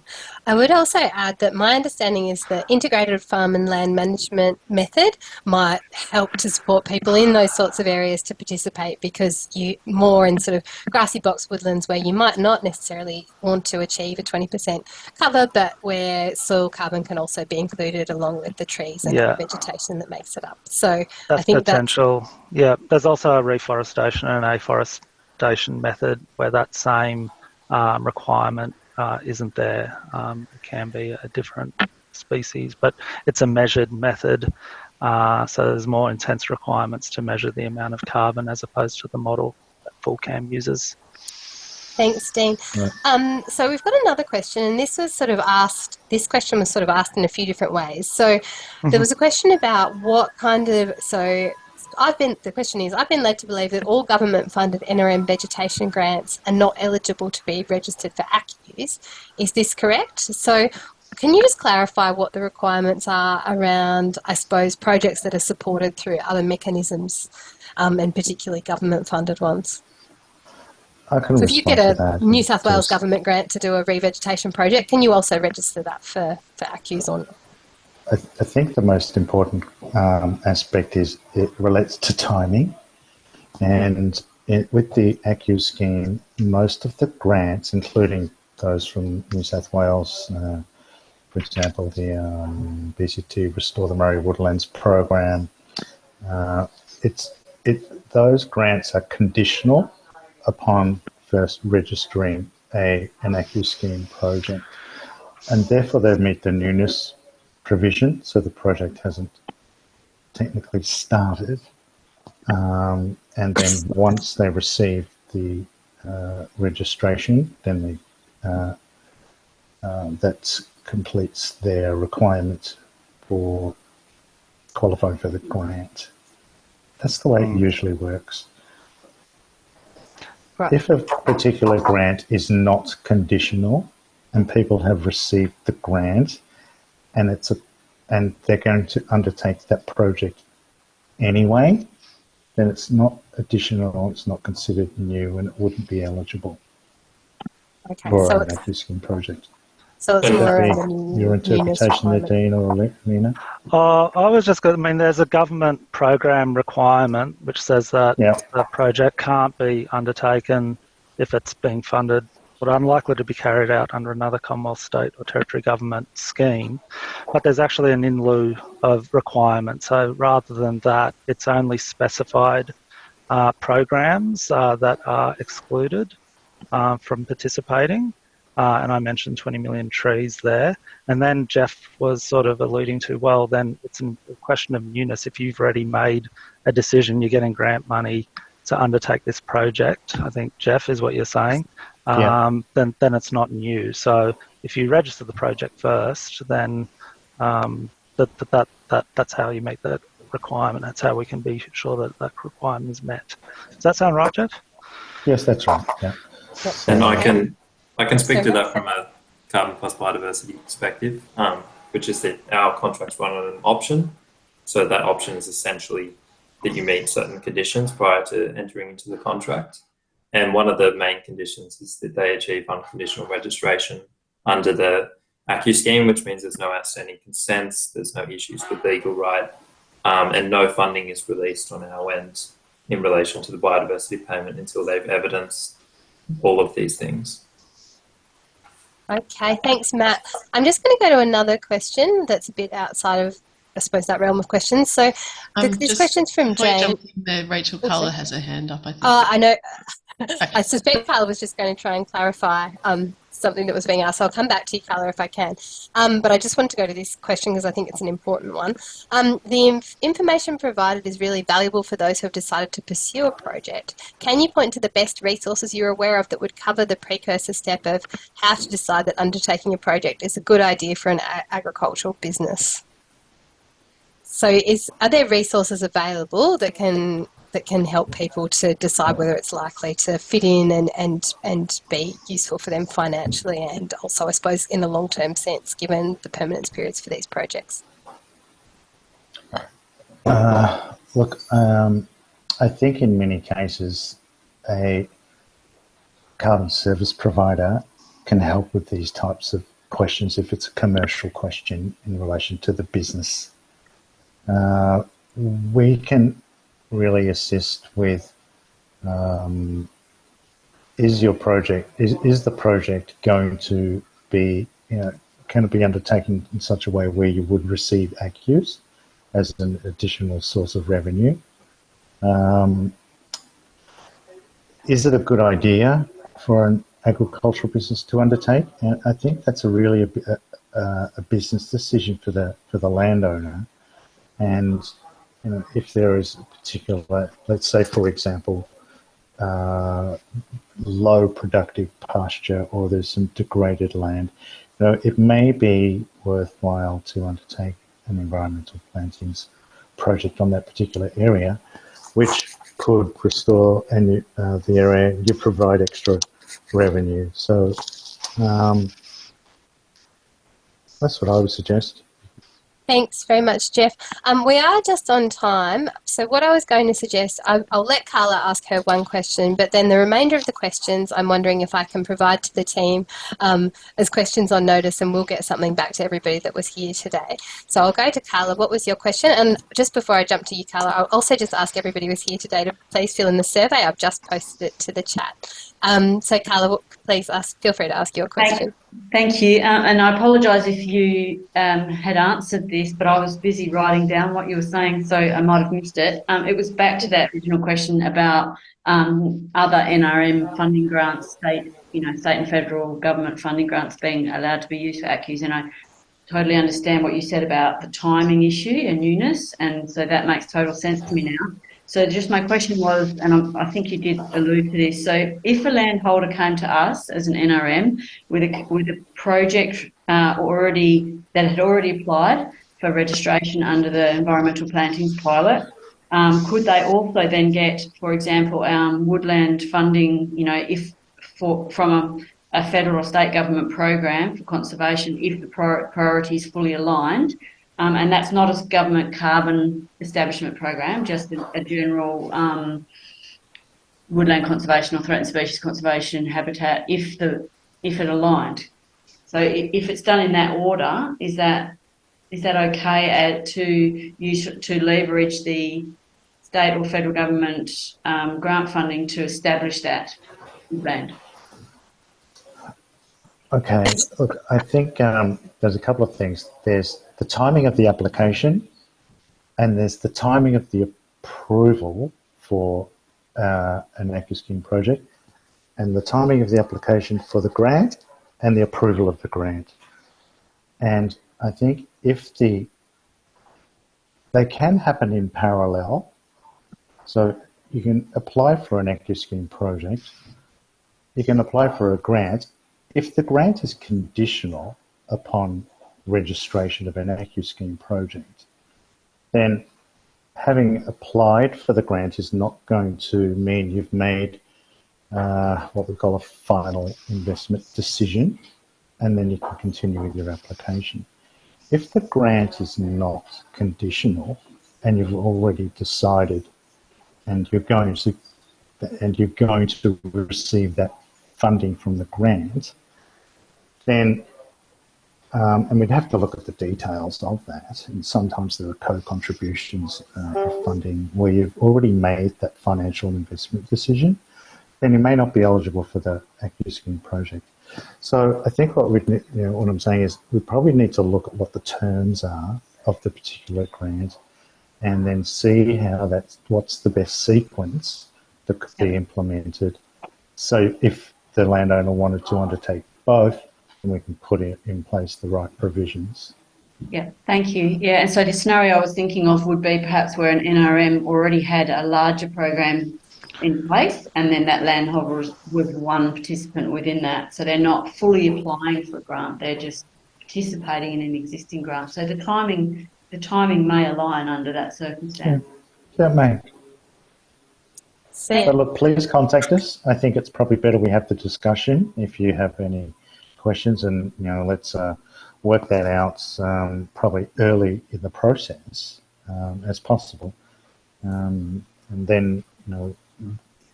I would also add that my understanding is that integrated farm and land management method might help to support people in those sorts of areas to participate, because you more in sort of grassy box woodlands where you might not necessarily want to achieve a 20% cover, but where soil carbon can also be included along with the trees and other vegetation that makes it up. So that's I think potential. Yeah, there's also a reforestation and afforestation method where that same requirement isn't there. It can be a different species, but it's a measured method, so there's more intense requirements to measure the amount of carbon as opposed to the model that FullCam uses. Thanks, Dean. Right. So we've got another question, and this question was sort of asked in a few different ways. So there was a question about what kind of, the question is, I've been led to believe that all government-funded NRM vegetation grants are not eligible to be registered for ACCUs. Is this correct? So can you just clarify what the requirements are around, I suppose, projects that are supported through other mechanisms, and particularly government-funded ones? So if you get a New South Wales government grant to do a revegetation project, can you also register that for ACCUs or not? I think the most important aspect is it relates to timing. And with the ACCU scheme, most of the grants, including those from New South Wales, for example, the BCT Restore the Murray Woodlands program, those grants are conditional upon first registering an ACCU scheme project. And therefore they meet the newness provision, so the project hasn't technically started. And then once they receive the registration, then that completes their requirement for qualifying for the grant. That's the way it usually works. Right. If a particular grant is not conditional and people have received the grant and they're going to undertake that project anyway, then it's not additional, it's not considered new, and it wouldn't be eligible Okay, for an active scheme project. so it's Would more that around the be your interpretation there, Dean or Lena? I was just going to, I mean, there's a government program requirement which says that the project can't be undertaken if it's being funded or unlikely to be carried out under another Commonwealth, state or territory government scheme. But there's actually an in lieu of requirement. So rather than that, it's only specified programs that are excluded from participating. And I mentioned 20 million trees there. And then Jeff was sort of alluding to, well, then it's a question of newness. If you've already made a decision, you're getting grant money to undertake this project, I think, Jeff, is what you're saying, then it's not new. So if you register the project first, then that's how you make that requirement. That's how we can be sure that that requirement is met. Does that sound right, Jeff? Yes, that's right. Yeah. And I can speak to that from a carbon plus biodiversity perspective, which is that our contracts run on an option. So that option is essentially that you meet certain conditions prior to entering into the contract. And one of the main conditions is that they achieve unconditional registration under the ACCU scheme, which means there's no outstanding consents, there's no issues with legal right, and no funding is released on our end in relation to the biodiversity payment until they've evidenced all of these things. Okay, thanks, Matt. I'm just going to go to another question that's a bit outside of, I suppose, that realm of questions. So this question's from Jane. Rachel Carla has her hand up, I think. I know. Okay. I suspect Carla was just going to try and clarify something that was being asked. So I'll come back to you, Carla, if I can. But I just wanted to go to this question because I think it's an important one. The information provided is really valuable for those who have decided to pursue a project. Can you point to the best resources you're aware of that would cover the precursor step of how to decide that undertaking a project is a good idea for an agricultural business? So are there resources available that can help people to decide whether it's likely to fit in and be useful for them financially and also, I suppose, in a long-term sense, given the permanence periods for these projects? Look, I think in many cases a carbon service provider can help with these types of questions if it's a commercial question in relation to the business. We can really assist with is the project going to be, can it be undertaken in such a way where you would receive ACCUs as an additional source of revenue? Is it a good idea for an agricultural business to undertake? And I think that's really a business decision for the landowner. And if there is a particular, let's say, for example, low productive pasture or there's some degraded land, it may be worthwhile to undertake an environmental plantings project on that particular area, which could restore the area. You provide extra revenue. So that's what I would suggest. Thanks very much, Jeff. We are just on time. So what I was going to suggest, I'll let Carla ask her one question, but then the remainder of the questions, I'm wondering if I can provide to the team as questions on notice, and we'll get something back to everybody that was here today. So I'll go to Carla. What was your question? And just before I jump to you, Carla, I'll also just ask everybody who was here today to please fill in the survey. I've just posted it to the chat. So Carla, please feel free to ask your question. Thank you. And I apologise if you had answered this, but I was busy writing down what you were saying, so I might have missed it. It was back to that original question about other NRM funding grants, state and federal government funding grants being allowed to be used for ACCUs. And I totally understand what you said about the timing issue and newness, and so that makes total sense to me now. So just my question was, and I think you did allude to this. So if a landholder came to us as an NRM with a project already that had already applied for registration under the environmental plantings pilot, could they also then get, for example, woodland funding? You know, if from a federal or state government program for conservation, if the priority is fully aligned. And that's not a government carbon establishment program, just a general woodland conservation or threatened species conservation habitat if it aligned. So if it's done in that order, is that okay to leverage the state or federal government grant funding to establish that woodland? Okay, look, I think there's a couple of things. There's the timing of the application, and there's the timing of the approval for an AccuScheme project, and the timing of the application for the grant and the approval of the grant. And I think they can happen in parallel. So you can apply for an AccuScheme project, you can apply for a grant. If the grant is conditional upon registration of an AccuScheme project, then having applied for the grant is not going to mean you've made what we call a final investment decision, and then you can continue with your application. If the grant is not conditional and you've already decided and you're going to receive that funding from the grant, then, and we'd have to look at the details of that, and sometimes there are co-contributions of funding where you've already made that financial investment decision, then you may not be eligible for the AccuScheme project. So I think what I'm saying is we probably need to look at what the terms are of the particular grant, and then see what's the best sequence that could be implemented. So if the landowner wanted to undertake both, and we can put in place the right provisions. Yeah, thank you. Yeah, and so the scenario I was thinking of would be perhaps where an NRM already had a larger program in place, and then that landholder was one participant within that. So they're not fully applying for a grant; they're just participating in an existing grant. So the timing may align under that circumstance. Yeah, that may. So, But look, please contact us. I think it's probably better we have the discussion if you have any questions, and let's work that out probably early in the process as possible. And then,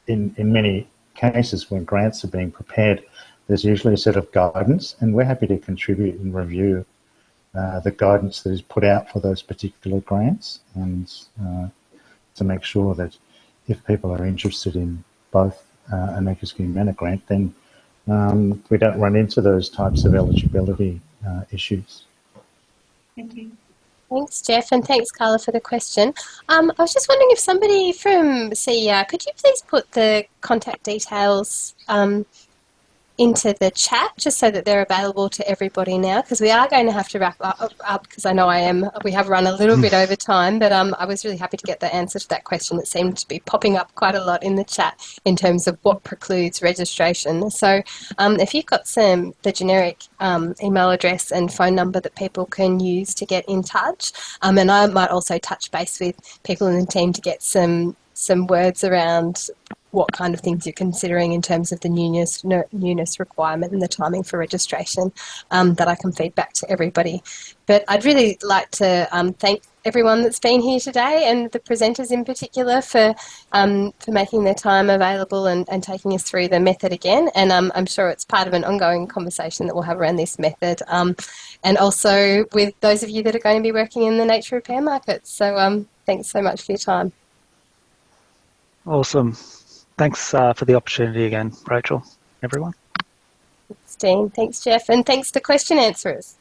in many cases when grants are being prepared, there's usually a set of guidance, and we're happy to contribute and review the guidance that is put out for those particular grants, and to make sure that if people are interested in both an AccuScheme and a grant, then we don't run into those types of eligibility issues. Thank you. thanks, Jeff, and thanks, Carla, for the question. I was just wondering if somebody from CER, could you please put the contact details into the chat, just so that they're available to everybody now, because we are going to have to wrap up because I know we have run a little bit over time, but I was really happy to get the answer to that question that seemed to be popping up quite a lot in the chat in terms of what precludes registration. So if you've got the generic email address and phone number that people can use to get in touch, and I might also touch base with people in the team to get some words around what kind of things you're considering in terms of the newness requirement and the timing for registration, that I can feed back to everybody. But I'd really like to thank everyone that's been here today, and the presenters in particular for making their time available and taking us through the method again. And I'm sure it's part of an ongoing conversation that we'll have around this method, and also with those of you that are going to be working in the nature repair markets. So thanks so much for your time. Awesome. Thanks for the opportunity again, Rachel, everyone. Thanks, Dean. Thanks, Jeff. And thanks to question answerers.